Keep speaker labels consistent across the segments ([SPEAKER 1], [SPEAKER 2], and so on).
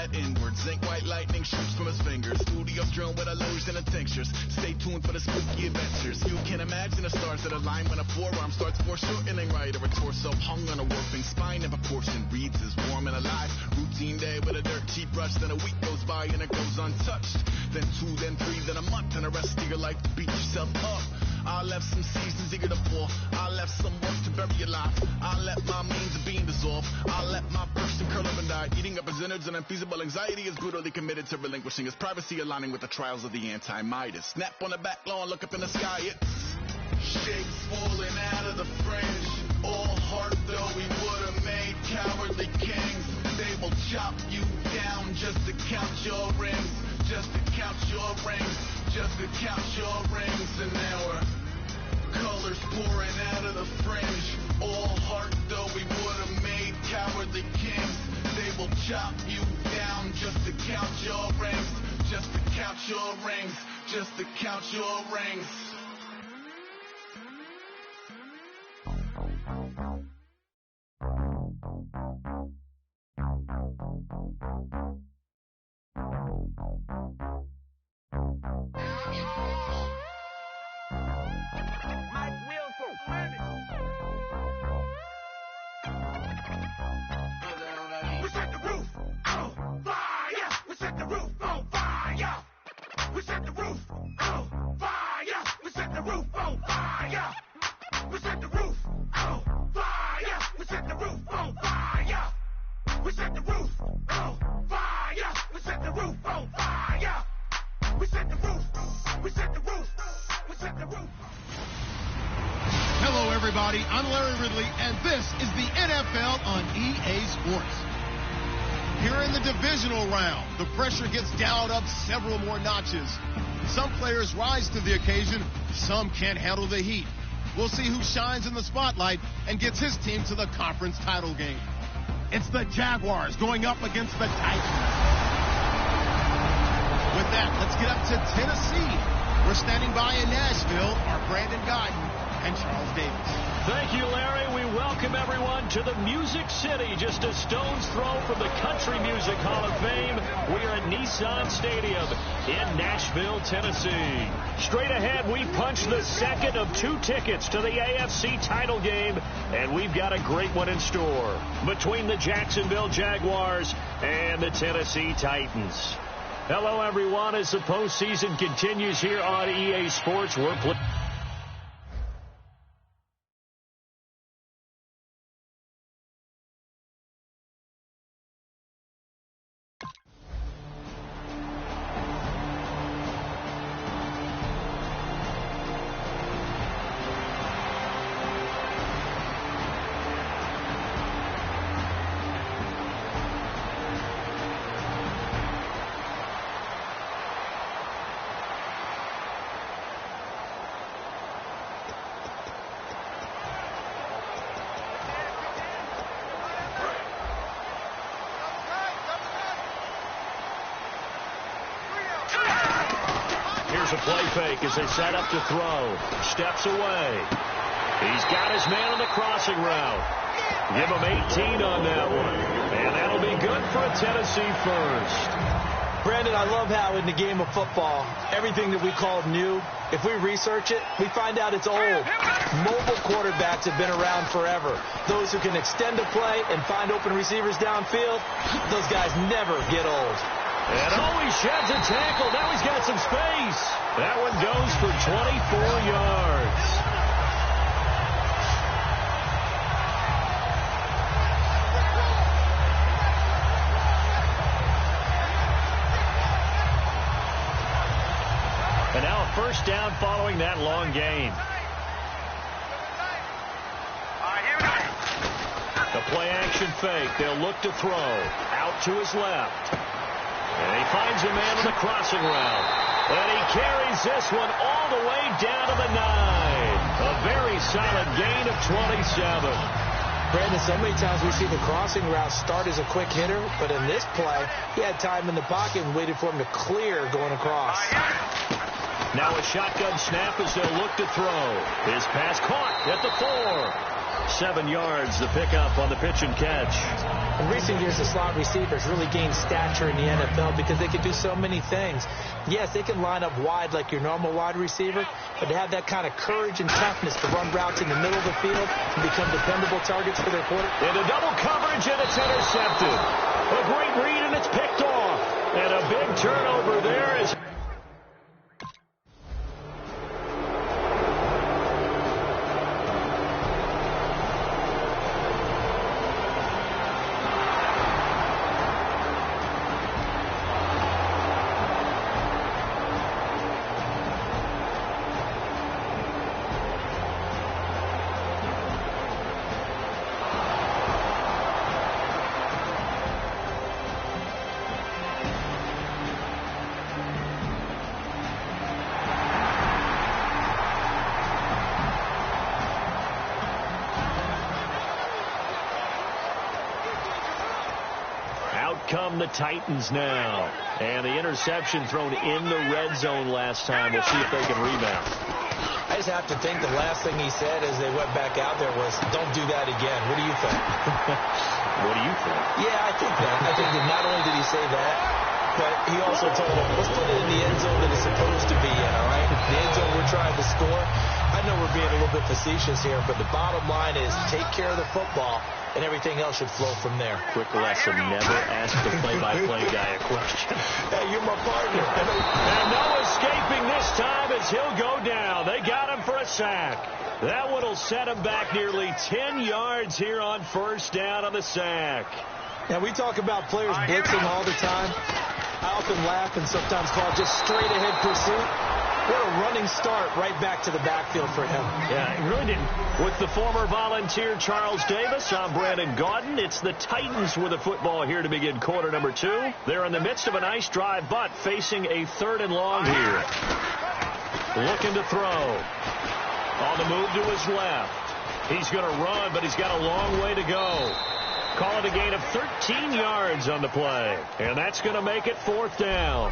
[SPEAKER 1] head inward. Zinc white lightning shoots from his fingers. Studios drone with a lotion and tinctures. Stay tuned for the spooky adventures. You can imagine the stars that align when a forearm starts foreshortening right, or a torso hung on a warping spine in proportion. Reads is warm and alive. Routine day with a dirt cheap brush. Then a week goes by and it goes untouched. Then 2, then 3, then a month, and the rest of your life to beat yourself up. I left some seasons eager to fall. I left some work to bury your life. I let my means of being dissolved. I let my person curl up and die. Eating up his innards and unfeasible anxiety is brutally committed to relinquishing his privacy, aligning with the trials of the anti-Midas. Snap on the back lawn, look up in the sky. It's shakes falling out of the fringe. All heart though we would have made cowardly kings. They will chop you down just to count your rings. Just to count your rings. Just to count your rings. And now we're colors pouring out of the fringe. All heart though we would have made cowardly kings. They will chop you down just to count your rings. Just to count your rings. Just to count your rings.
[SPEAKER 2] We set the roof on fire. We set the roof on fire. We set the roof on fire. We set the roof on fire. We set the roof on fire. We set the roof on fire. We set the roof on fire. We set the roof on fire. We set the roof. We set the roof. We set the roof.
[SPEAKER 3] Hello, everybody. I'm Larry Ridley, and this is the NFL on EA Sports. Here in the divisional round, the pressure gets dialed up several more notches. Some players rise to the occasion, some can't handle the heat. We'll see who shines in the spotlight and gets his team to the conference title game. It's the Jaguars going up against the Titans. With that, let's get up to Tennessee. We're standing by in Nashville, our Brandon Guyton and Charles Davis.
[SPEAKER 4] Thank you, Larry. We welcome everyone to the Music City, just a stone's throw from the Country Music Hall of Fame. We are at Nissan Stadium in Nashville, Tennessee. Straight ahead, we punch the second of 2 tickets to the AFC title game, and we've got a great one in store between the Jacksonville Jaguars and the Tennessee Titans. Hello, everyone. As the postseason continues here on EA Sports, we're playing. A play fake as they set up to throw. Steps away. He's got his man on the crossing route. Give him 18 on that one. And that'll be good for a Tennessee first.
[SPEAKER 5] Brandon, I love how in the game of football, everything that we call new, if we research it, we find out it's old. Mobile quarterbacks have been around forever. Those who can extend a play and find open receivers downfield, those guys never get old.
[SPEAKER 4] And he sheds a tackle. Now he's got some space. That one goes for 24 yards. And now a first down following that long gain. The play action fake. They'll look to throw. Out to his left. And he finds a man on the crossing route. And he carries this one all the way down to the 9. A very solid gain of 27.
[SPEAKER 5] Brandon, so many times we see the crossing route start as a quick hitter, but in this play, he had time in the pocket and waited for him to clear going across.
[SPEAKER 4] Now a shotgun snap as they'll look to throw. His pass caught at the 4. 7 yards, the pickup on the pitch and catch.
[SPEAKER 5] In recent years, the slot receivers really gained stature in the NFL because they can do so many things. Yes, they can line up wide like your normal wide receiver, but to have that kind of courage and toughness to run routes in the middle of the field and become dependable targets for their quarterback.
[SPEAKER 4] Into double coverage, and it's intercepted. A great read, and it's picked off. And a big turnover there is... Come the Titans now. And the interception thrown in the red zone last time. We'll see if they can rebound.
[SPEAKER 5] I just have to think the last thing he said as they went back out there was, don't do that again. What do you think?
[SPEAKER 4] What do you think?
[SPEAKER 5] Yeah, I think that. I think that not only did he say that, but he also told them, let's put it in the end zone that it's supposed to be in, all right? The end zone we're trying to score. I know we're being a little bit facetious here, but the bottom line is take care of the football, and everything else should flow from there.
[SPEAKER 4] Quick lesson, never ask the play-by-play guy a question.
[SPEAKER 5] Hey, you're my partner.
[SPEAKER 4] And no escaping this time as he'll go down. They got him for a sack. That one will set him back nearly 10 yards here on first down on the sack.
[SPEAKER 5] Now, we talk about players blitzing all the time. I often laugh and sometimes call it just straight-ahead pursuit. What a running start right back to the backfield for him.
[SPEAKER 4] Yeah, he really didn't. With the former Volunteer Charles Davis, I'm Brandon Gaudin. It's the Titans with the football here to begin quarter number 2. They're in the midst of a nice drive, but facing a 3rd and long here. Looking to throw. On the move to his left. He's going to run, but he's got a long way to go. Call it a gain of 13 yards on the play. And that's going to make it 4th down.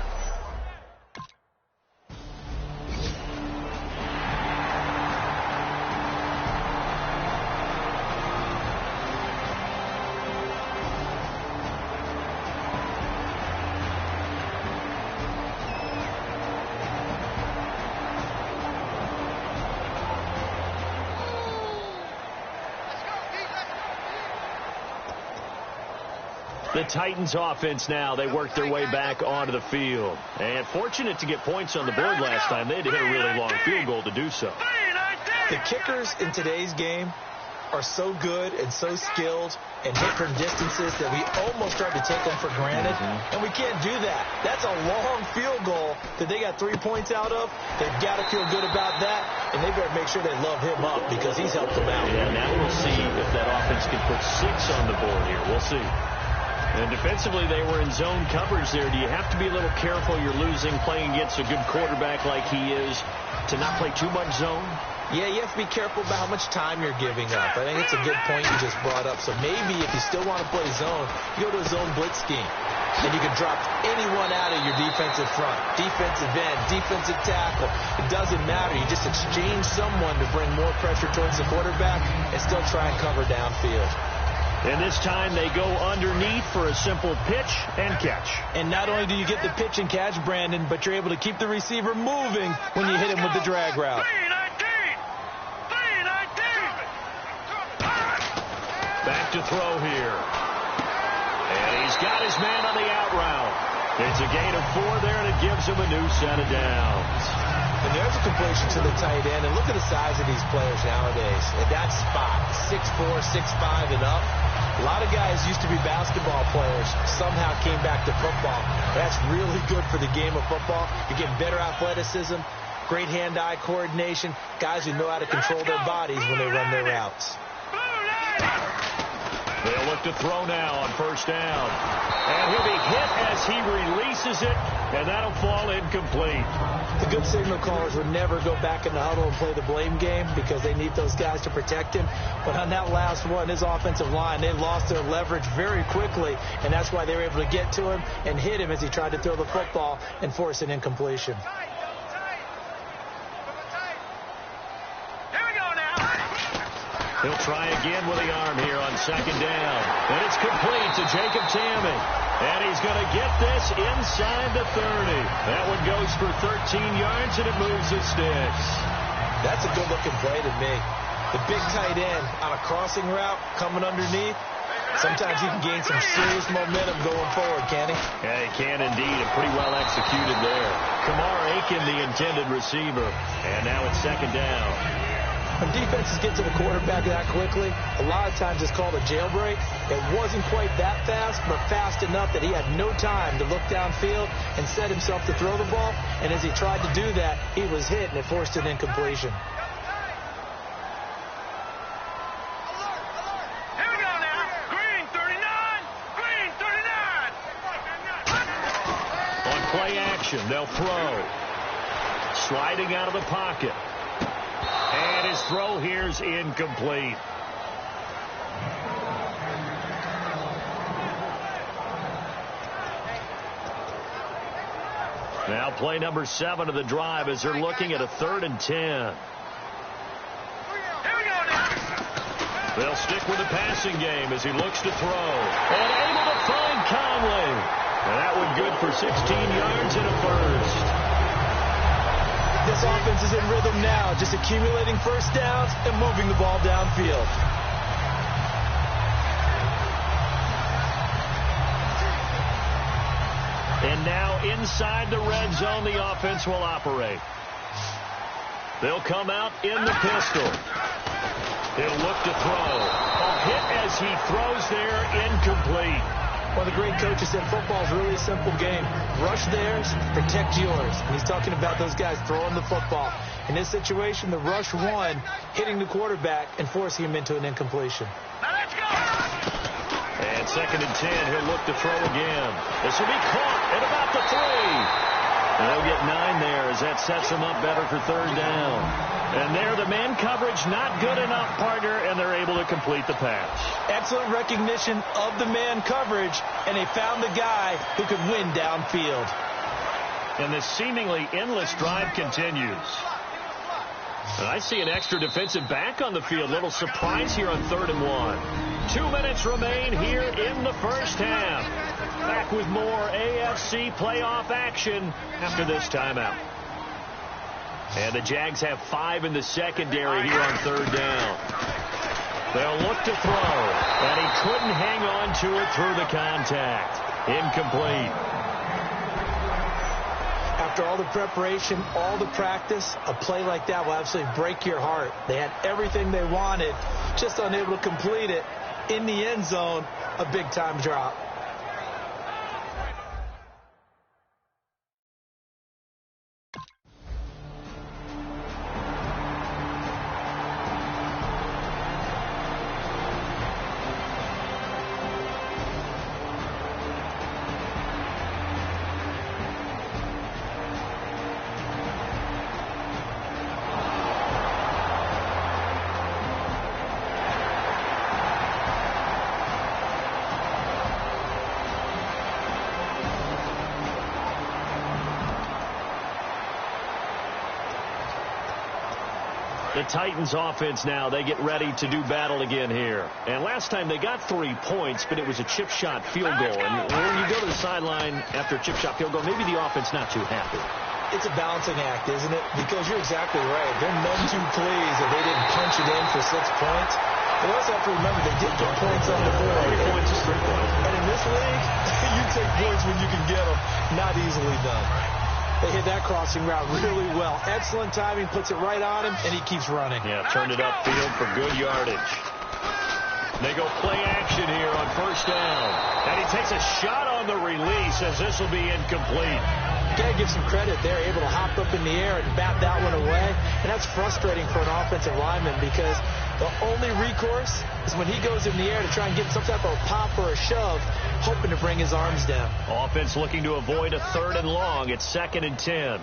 [SPEAKER 4] The Titans offense now, they work their way back onto the field. And fortunate to get points on the board last time. They had to hit a really long field goal to do so.
[SPEAKER 5] The kickers in today's game are so good and so skilled and hit from distances that we almost start to take them for granted. And we can't do that. That's a long field goal that they got 3 points out of. They've got to feel good about that, and they better make sure they love him up because he's helped them out.
[SPEAKER 4] Yeah, now we'll see if that offense can put 6 on the board here. We'll see. And defensively, they were in zone coverage there. Do you have to be a little careful? You're losing, playing against a good quarterback like he is, to not play too much zone?
[SPEAKER 5] Yeah, you have to be careful about how much time you're giving up. I think it's a good point you just brought up. So maybe if you still want to play zone, you go to a zone blitz scheme. And you can drop anyone out of your defensive front. Defensive end, defensive tackle. It doesn't matter. You just exchange someone to bring more pressure towards the quarterback and still try and cover downfield.
[SPEAKER 4] And this time they go underneath for a simple pitch and catch.
[SPEAKER 5] And not only do you get the pitch and catch, Brandon, but you're able to keep the receiver moving when you hit him with the drag route.
[SPEAKER 4] Back to throw here. And he's got his man on the out route. It's a gain of 4 there, and it gives him a new set of downs.
[SPEAKER 5] And there's a completion to the tight end. And look at the size of these players nowadays. At that spot, 6'4", 6'5", and up. A lot of guys used to be basketball players, somehow came back to football. That's really good for the game of football. You're getting better athleticism, great hand-eye coordination, guys who know how to control their bodies when they run their routes.
[SPEAKER 4] They'll look to throw now on first down. And he'll be hit as he releases it, and that'll fall incomplete.
[SPEAKER 5] The good signal callers would never go back in the huddle and play the blame game because they need those guys to protect him. But on that last one, his offensive line, they lost their leverage very quickly, and that's why they were able to get to him and hit him as he tried to throw the football and force an incompletion.
[SPEAKER 4] He'll try again with the arm here on second down. And it's complete to Jacob Tammany. And he's going to get this inside the 30. That one goes for 13 yards, and it moves the sticks.
[SPEAKER 5] That's a good-looking play to me. The big tight end on a crossing route coming underneath. Sometimes he can gain some serious momentum going forward, can he?
[SPEAKER 4] Yeah, he can indeed, and pretty well executed there. Kamar Aiken, the intended receiver. And now it's second down.
[SPEAKER 5] When defenses get to the quarterback that quickly, a lot of times it's called a jailbreak. It wasn't quite that fast, but fast enough that he had no time to look downfield and set himself to throw the ball. And as he tried to do that, he was hit, and it forced an incompletion.
[SPEAKER 2] Here we go now. Green 39. Green 39.
[SPEAKER 4] On play action, they'll throw. Sliding out of the pocket. And his throw here's incomplete. Now play number 7 of the drive as they're looking at a 3rd and 10.
[SPEAKER 2] Here we go now.
[SPEAKER 4] They'll stick with the passing game as he looks to throw. And able to find Conley. And that one good for 16 yards and a first.
[SPEAKER 5] This offense is in rhythm now, just accumulating first downs and moving the ball downfield.
[SPEAKER 4] And now inside the red zone, the offense will operate. They'll come out in the pistol. He'll look to throw. A hit as he throws there, incomplete.
[SPEAKER 5] One of the great coaches said football is really a simple game. Rush theirs, protect yours. And he's talking about those guys throwing the football. In this situation, the rush won, hitting the quarterback and forcing him into an incompletion.
[SPEAKER 2] Now let's go.
[SPEAKER 4] And 2nd and 10, he'll look to throw again. This will be caught at about the 3. And they'll get 9 there as that sets them up better for 3rd down. And there, the man coverage not good enough, partner, and they're able to complete the pass.
[SPEAKER 5] Excellent recognition of the man coverage, and they found the guy who could win downfield.
[SPEAKER 4] And this seemingly endless drive continues. And I see an extra defensive back on the field. Little surprise here on 3rd and 1. 2 minutes remain here in the first half. Back with more AFC playoff action after this timeout. And the Jags have 5 in the secondary here on 3rd down. They'll look to throw, and he couldn't hang on to it through the contact. Incomplete.
[SPEAKER 5] After all the preparation, all the practice, a play like that will absolutely break your heart. They had everything they wanted, just unable to complete it. In the end zone, a big-time drop.
[SPEAKER 4] The Titans offense now, they get ready to do battle again here. And last time they got 3 points, but it was a chip shot field goal. And when you go to the sideline after a chip shot field goal, maybe the offense not too happy.
[SPEAKER 5] It's a balancing act, isn't it? Because you're exactly right. They're none too pleased that they didn't punch it in for 6 points. But also have to remember they did get points on the board.
[SPEAKER 4] 3 points is 3 points.
[SPEAKER 5] And in this league, you take points when you can get them. Not easily done. They hit that crossing route really well. Excellent timing, puts it right on him, and he keeps running.
[SPEAKER 4] Yeah, turned it upfield for good yardage. They go play action here on 1st down. And he takes a shot on the release as this will be incomplete.
[SPEAKER 5] Got to give some credit. They're able to hop up in the air and bat that one away. And that's frustrating for an offensive lineman because the only recourse is when he goes in the air to try and get some type of a pop or a shove, hoping to bring his arms down.
[SPEAKER 4] Offense looking to avoid a 3rd and long. It's 2nd and 10.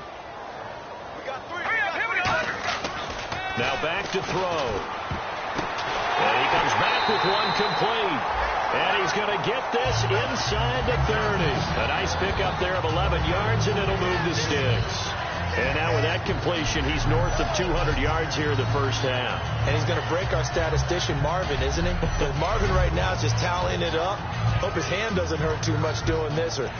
[SPEAKER 4] Now back to throw. And he comes back with one complete. And he's going to get this inside the 30. A nice pickup there of 11 yards, and it'll move the sticks. And now with that completion, he's north of 200 yards here in the first half.
[SPEAKER 5] And he's going to break our statistician, Marvin, isn't he? Because Marvin right now is just tallying it up. Hope his hand doesn't hurt too much doing this or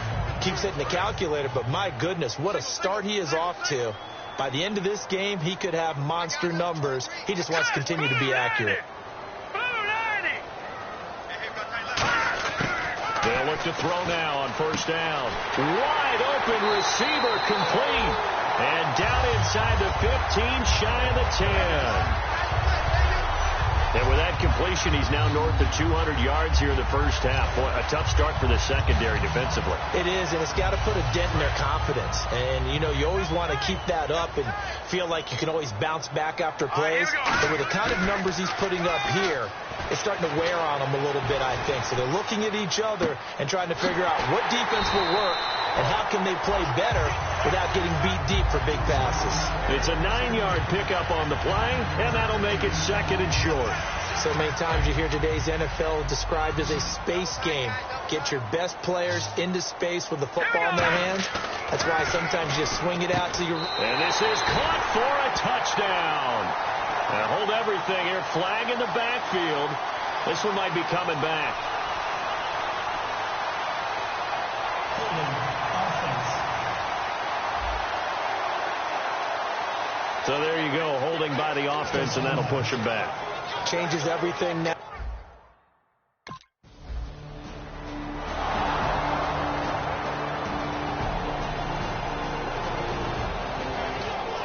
[SPEAKER 5] keeps hitting the calculator. But my goodness, what a start he is off to. By the end of this game, he could have monster numbers. He just wants to continue to be accurate.
[SPEAKER 4] They'll look to throw now on first down. Wide open receiver complete. And down inside the 15, shy of the 10. And with that completion, he's now north of 200 yards here in the first half. Boy, a tough start for the secondary defensively.
[SPEAKER 5] It is, and it's got to put a dent in their confidence. And, you know, you always want to keep that up and feel like you can always bounce back after plays. But with the kind of numbers he's putting up here, it's starting to wear on them a little bit, I think. So they're looking at each other and trying to figure out what defense will work and how can they play better without getting beat deep for big passes.
[SPEAKER 4] It's a 9-yard pickup on the play, and that'll make it second and short.
[SPEAKER 5] So many times you hear today's NFL described as a space game. Get your best players into space with the football in their hands. That's why sometimes you swing it out to your...
[SPEAKER 4] And this is caught for a touchdown. Now hold everything here. Flag in the backfield. This one might be coming back. So there you go, holding by the offense, and that'll push him back.
[SPEAKER 5] Changes everything now.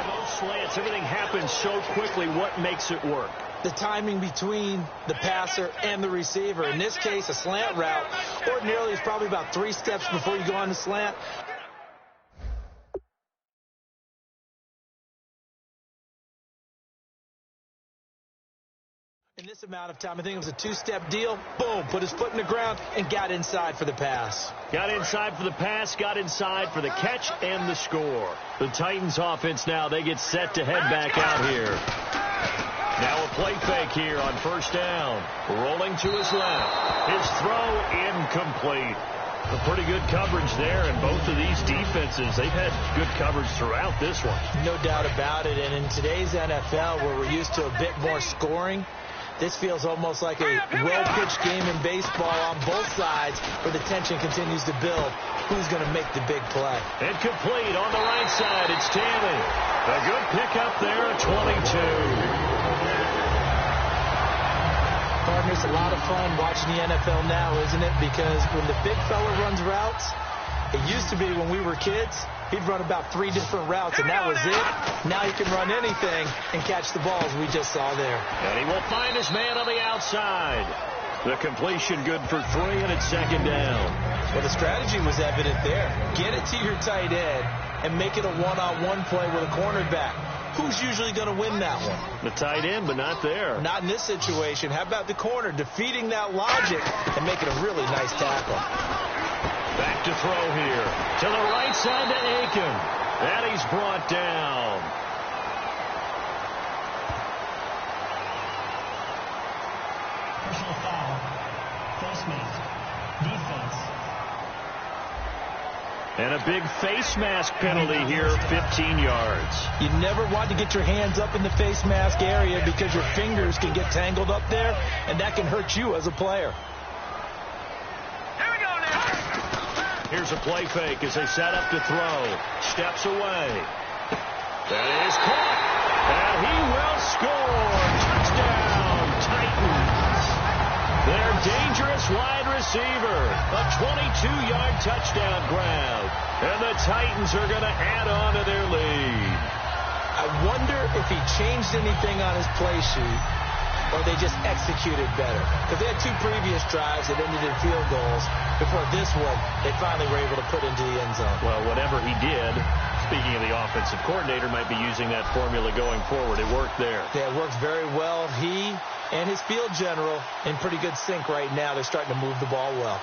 [SPEAKER 4] Those slants, everything happens so quickly. What makes it work?
[SPEAKER 5] The timing between the passer and the receiver. In this case, a slant route ordinarily is probably about 3 steps before you go on the slant. In this amount of time, I think it was a 2-step deal. Boom, put his foot in the ground and got inside for the pass.
[SPEAKER 4] Got inside for the pass, got inside for the catch and the score. The Titans offense now, they get set to head back out here. Now a play fake here on first down. Rolling to his left. His throw incomplete. A pretty good coverage there, and both of these defenses, they've had good coverage throughout this one.
[SPEAKER 5] No doubt about it, and in today's NFL, where we're used to a bit more scoring, this feels almost like a well-pitched game in baseball on both sides where the tension continues to build. Who's going to make the big play?
[SPEAKER 4] And complete on the right side. It's Stanley. A good pickup there at 22.
[SPEAKER 5] Partners, a lot of fun watching the NFL now, isn't it? Because when the big fella runs routes, it used to be when we were kids, he'd run about 3 different routes, and that was it. Now he can run anything and catch the balls we just saw there.
[SPEAKER 4] And he will find his man on the outside. The completion good for 3, and it's second down.
[SPEAKER 5] Well, the strategy was evident there. Get it to your tight end and make it a one-on-one play with a cornerback. Who's usually going to win that one?
[SPEAKER 4] The tight end, but not there.
[SPEAKER 5] Not in this situation. How about the corner defeating that logic and making a really nice tackle?
[SPEAKER 4] Back to throw here. To the right side to Aiken. And he's brought down.
[SPEAKER 6] Personal foul. Face mask. Defense.
[SPEAKER 4] And a big face mask penalty here, 15 yards.
[SPEAKER 5] You never want to get your hands up in the face mask area because your fingers can get tangled up there, and that can hurt you as a player.
[SPEAKER 4] Here's a play fake as they set up to throw. Steps away. That is caught. And he will score. Touchdown, Titans. Their dangerous wide receiver. A 22-yard touchdown grab. And the Titans are going to add on to their lead.
[SPEAKER 5] I wonder if he changed anything on his play sheet or they just executed better. Because they had 2 previous drives that ended in field goals. Before this one, they finally were able to put into the end zone.
[SPEAKER 4] Well, whatever he did, speaking of the offensive coordinator, might be using that formula going forward. It worked there.
[SPEAKER 5] Yeah, it works very well. He and his field general in pretty good sync right now. They're starting to move the ball well.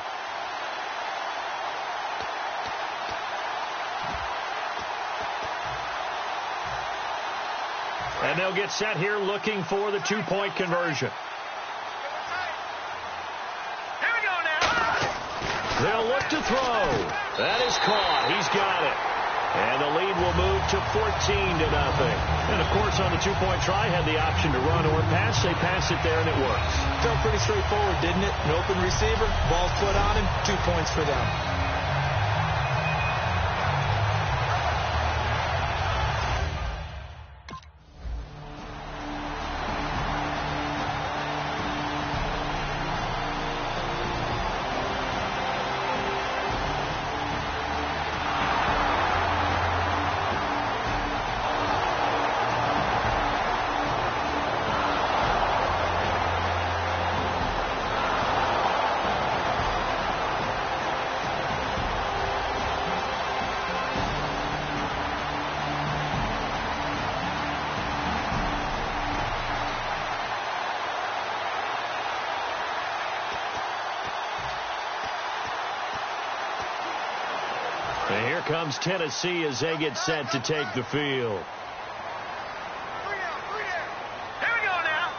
[SPEAKER 4] And they'll get set here looking for the 2-point conversion.
[SPEAKER 2] Here we go now.
[SPEAKER 4] They'll look to throw. That is caught. He's got it. And the lead will move to 14-0. And, of course, on the two-point try, had the option to run or pass. They pass it there, and it works.
[SPEAKER 5] Felt pretty straightforward, didn't it? An open receiver, ball's put on him, 2 points for them.
[SPEAKER 4] And here comes Tennessee as they get set to take the field.
[SPEAKER 2] Here we go now.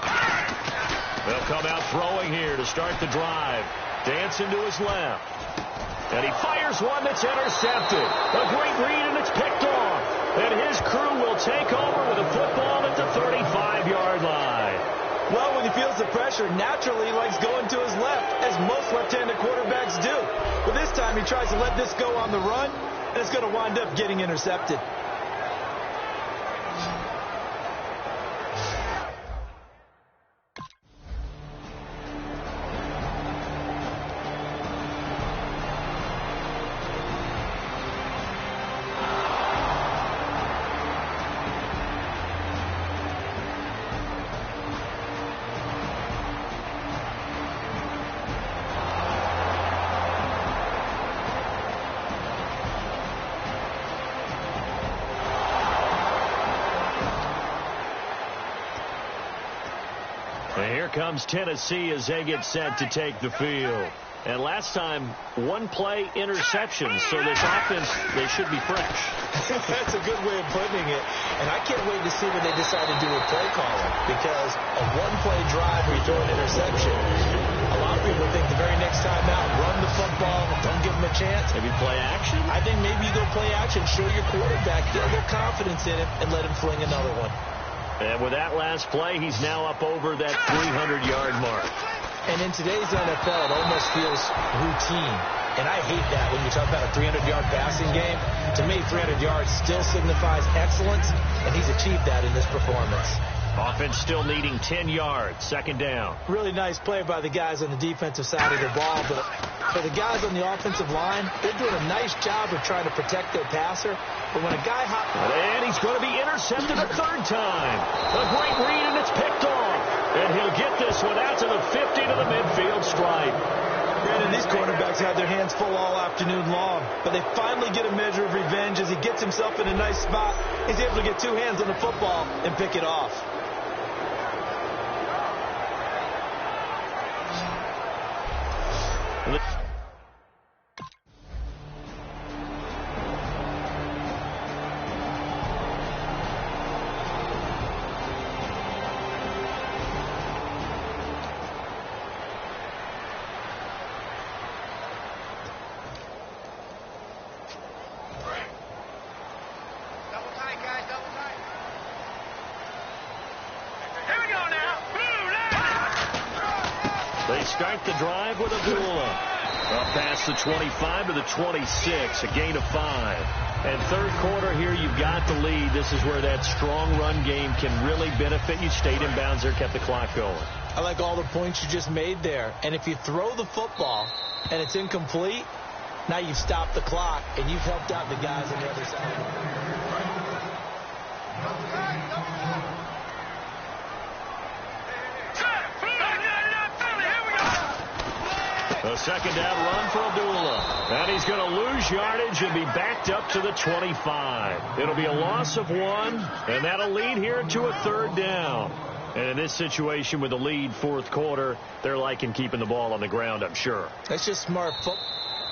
[SPEAKER 4] They'll come out throwing here to start the drive. Dancing to his left. And he fires one that's intercepted. A great read, and it's picked off. And his crew will take over with a football at the 35-yard line.
[SPEAKER 5] Well, when he feels the pressure, naturally he likes going to his left, as most left-handed quarterbacks do. But this time he tries to let this go on the run, and it's going to wind up getting intercepted.
[SPEAKER 4] And here comes Tennessee as they get set to take the field. And last time, one-play interception, so this offense, they should be fresh.
[SPEAKER 5] That's a good way of putting it. And I can't wait to see what they decide to do with play calling, because a one-play drive where you throw an interception, a lot of people think the very next time out, run the football, don't give them a chance.
[SPEAKER 4] Maybe play action?
[SPEAKER 5] I think maybe you go play action, show your quarterback, get a little confidence in him, and let him fling another one.
[SPEAKER 4] And with that last play, he's now up over that 300-yard mark.
[SPEAKER 5] And in today's NFL, it almost feels routine. And I hate that when you talk about a 300-yard passing game. To me, 300 yards still signifies excellence, and he's achieved that in this performance.
[SPEAKER 4] Offense still needing 10 yards, second down.
[SPEAKER 5] Really nice play by the guys on the defensive side of the ball, but for the guys on the offensive line, they're doing a nice job of trying to protect their passer. But when a guy
[SPEAKER 4] and he's going to be intercepted a third time. A great read, and it's picked off. And he'll get this one out to the 50 to the midfield stripe.
[SPEAKER 5] Granted, these quarterbacks had their hands full all afternoon long, but they finally get a measure of revenge as he gets himself in a nice spot. He's able to get two hands on the football and pick it off.
[SPEAKER 4] They start the drive with Abdullah. Up past the 25 to the 26, a gain of 5. And third quarter here, you've got the lead. This is where that strong run game can really benefit you. Stayed in bounds there, kept the clock going.
[SPEAKER 5] I like all the points you just made there. And if you throw the football and it's incomplete, now you've stopped the clock and you've helped out the guys on the other side.
[SPEAKER 4] A second down run for Abdullah. And he's going to lose yardage and be backed up to the 25. It'll be a loss of 1, and that'll lead here to a third down. And in this situation with the lead fourth quarter, they're liking keeping the ball on the ground, I'm sure.
[SPEAKER 5] That's just smart football.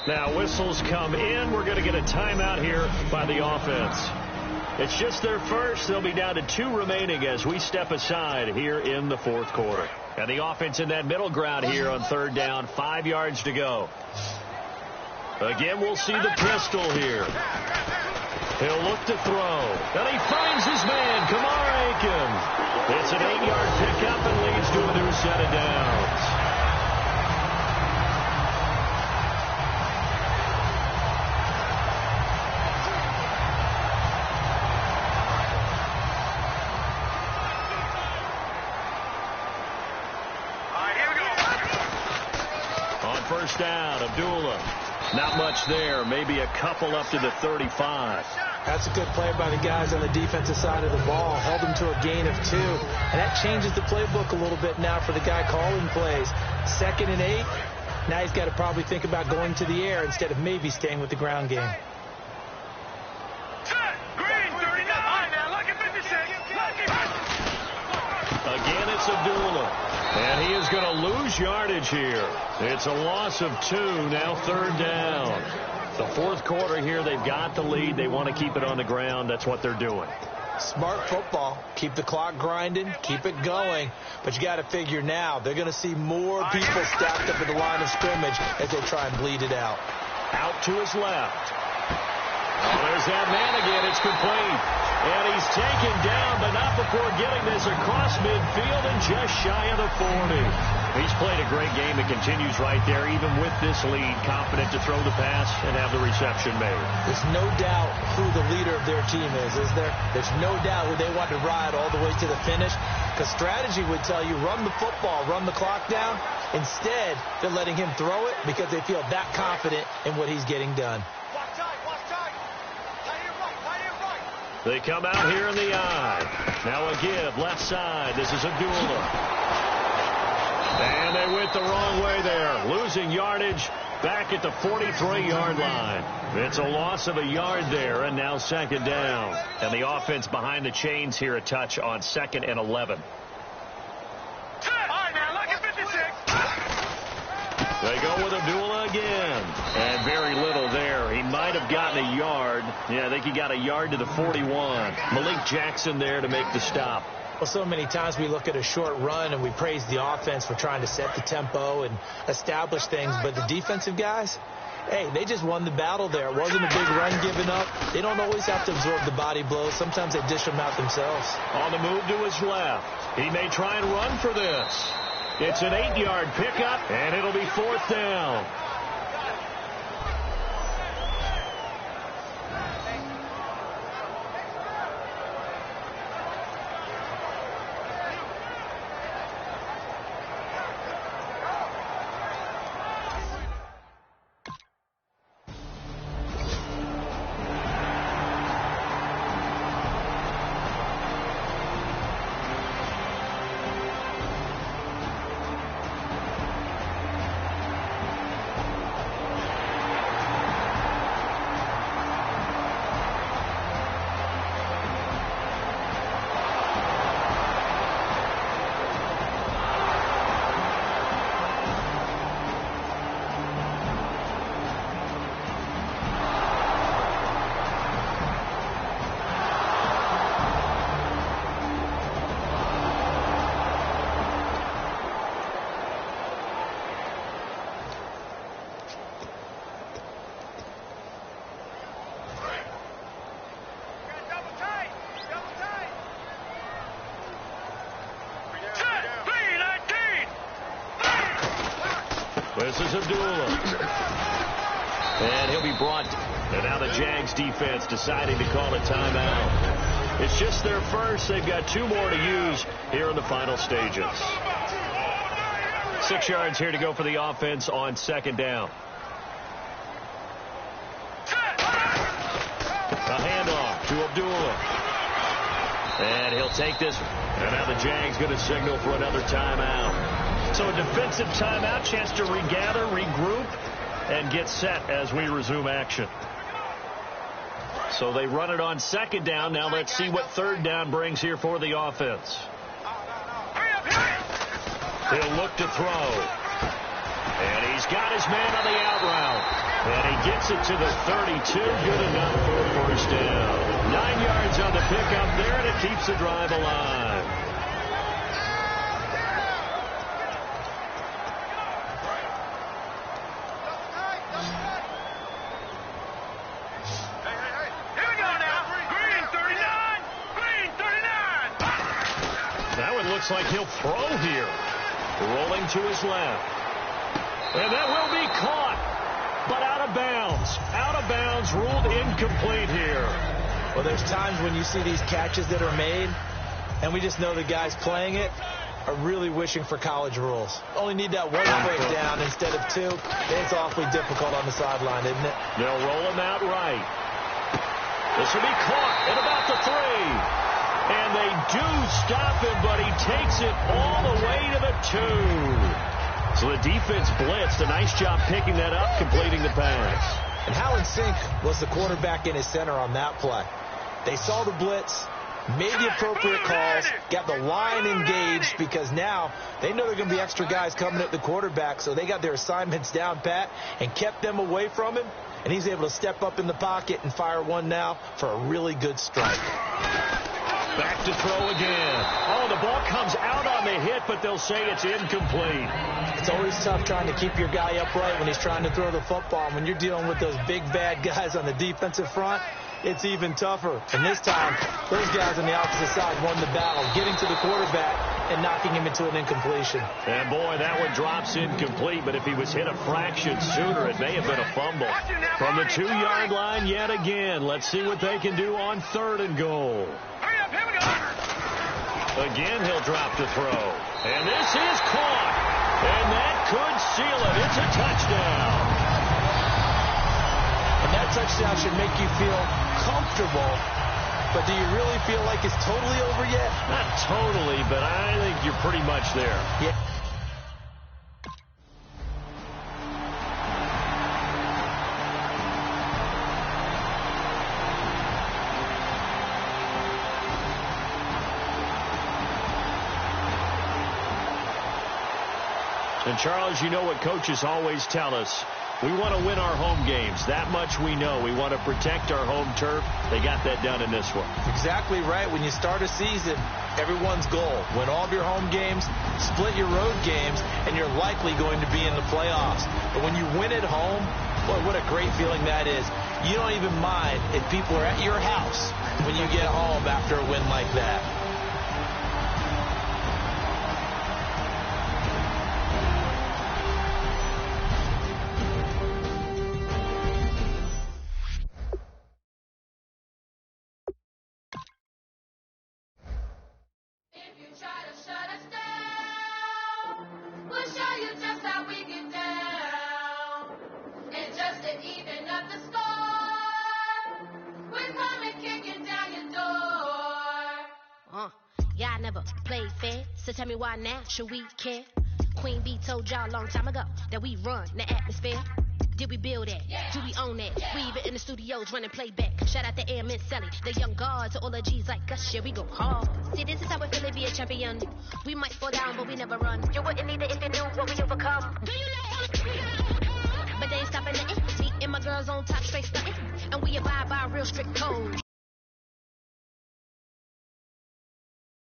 [SPEAKER 4] Now whistles come in. We're going to get a timeout here by the offense. It's just their first. They'll be down to 2 remaining as we step aside here in the fourth quarter. And the offense in that middle ground here on third down, 5 yards to go. Again, we'll see the pistol here. He'll look to throw. And he finds his man, Kamar Aiken. It's an 8-yard pickup and leads to a new set of downs. First down, Abdullah. Not much there. Maybe a couple up to the 35.
[SPEAKER 5] That's a good play by the guys on the defensive side of the ball. Held them to a gain of 2. And that changes the playbook a little bit now for the guy calling plays. 2nd and 8. Now he's got to probably think about going to the air instead of maybe staying with the ground game.
[SPEAKER 4] Again, it's Abdullah. And he is going to lose yardage here. It's a loss of 2, now 3rd down. The 4th quarter here, they've got the lead. They want to keep it on the ground. That's what they're doing.
[SPEAKER 5] Smart football. Keep the clock grinding. Keep it going. But you got to figure now, they're going to see more people stacked up at the line of scrimmage as they try and bleed it out.
[SPEAKER 4] Out to his left. Oh, there's that man again. It's complete. And he's taken down, but not before getting this across midfield and just shy of the 40. He's played a great game and continues right there, even with this lead, confident to throw the pass and have the reception made.
[SPEAKER 5] There's no doubt who the leader of their team is there? There's no doubt who they want to ride all the way to the finish. Because strategy would tell you, run the football, run the clock down. Instead, they're letting him throw it because they feel that confident in what he's getting done.
[SPEAKER 4] They come out here in the eye. Now a give, left side. This is Abdullah. And they went the wrong way there. Losing yardage back at the 43-yard line. It's a loss of a yard there, and now 2nd down. And the offense behind the chains here a touch on 2nd and 11. They go with Abdullah again. And very little there. He might have gotten a yard. Yeah, I think he got a yard to the 41. Malik Jackson there to make the stop.
[SPEAKER 5] Well, so many times we look at a short run and we praise the offense for trying to set the tempo and establish things. But the defensive guys, hey, they just won the battle there. It wasn't a big run given up. They don't always have to absorb the body blows. Sometimes they dish them out themselves.
[SPEAKER 4] On the move to his left. He may try and run for this. It's an 8-yard pickup, and it'll be 4th down. This is Abdullah. And he'll be brought. And now the Jags defense deciding to call a timeout. It's just their first. They've got 2 more to use here in the final stages. 6 yards here to go for the offense on 2nd down. A handoff to Abdullah. And he'll take this. And now the Jags going to signal for another timeout. So a defensive timeout, chance to regather, regroup, and get set as we resume action. So they run it on 2nd down. Now let's see what 3rd down brings here for the offense. He'll look to throw. And he's got his man on the out route. And he gets it to the 32. Good enough for a first down. 9 yards on the pickup there, and it keeps the drive alive.
[SPEAKER 2] Here we go now.
[SPEAKER 4] looks like he'll throw here. Rolling to his left. And that will be caught, but out of bounds. Out of bounds, ruled incomplete here.
[SPEAKER 5] Well, there's times when you see these catches that are made, and we just know the guys playing it are really wishing for college rules. Only need that one foot down instead of two. It's awfully difficult on the sideline, isn't it?
[SPEAKER 4] They'll roll him out right. This will be caught at about the 3. And they do stop him, but he takes it all the way to the 2. So the defense blitzed. A nice job picking that up, completing the pass.
[SPEAKER 5] And how in sync was the quarterback in his center on that play? They saw the blitz, made the appropriate calls, got the line engaged, because now they know there are going to be extra guys coming at the quarterback, so they got their assignments down pat and kept them away from him, and he's able to step up in the pocket and fire one now for a really good strike.
[SPEAKER 4] Back to throw again. Oh, the ball comes out on the hit, but they'll say it's incomplete.
[SPEAKER 5] It's always tough trying to keep your guy upright when he's trying to throw the football. When you're dealing with those big, bad guys on the defensive front, it's even tougher. And this time, those guys on the opposite side won the battle, getting to the quarterback and knocking him into an incompletion.
[SPEAKER 4] And, boy, that one drops incomplete, but if he was hit a fraction sooner, it may have been a fumble. From the 2-yard line yet again. Let's see what they can do on 3rd and goal. Again, he'll drop to throw. And this is caught. And that could seal it. It's a touchdown.
[SPEAKER 5] And that touchdown should make you feel comfortable. But do you really feel like it's totally over yet?
[SPEAKER 4] Not totally, but I think you're pretty much there.
[SPEAKER 5] Yeah.
[SPEAKER 4] And, Charles, you know what coaches always tell us. We want to win our home games. That much we know. We want to protect our home turf. They got that done in this one.
[SPEAKER 5] Exactly right. When you start a season, everyone's goal, win all of your home games, split your road games, and you're likely going to be in the playoffs. But when you win at home, boy, what a great feeling that is. You don't even mind if people are at your house when you get home after a win like that.
[SPEAKER 7] Yeah, I never played fair, so tell me why now should we care? Queen B told y'all a long time ago that we run the atmosphere. Did we build that? Yeah. Do we own that? Yeah. We even in the studios running playback. Shout out to Airman Sally, the young guard, to all the G's like us. Yeah, we go hard. See, this is how we feel to be a champion. We might fall down, but we never run. You wouldn't need it if you knew what we overcome. Do you know? But they ain't stopping nothing. Me and my girls on top straight stunting, and we abide by real strict codes.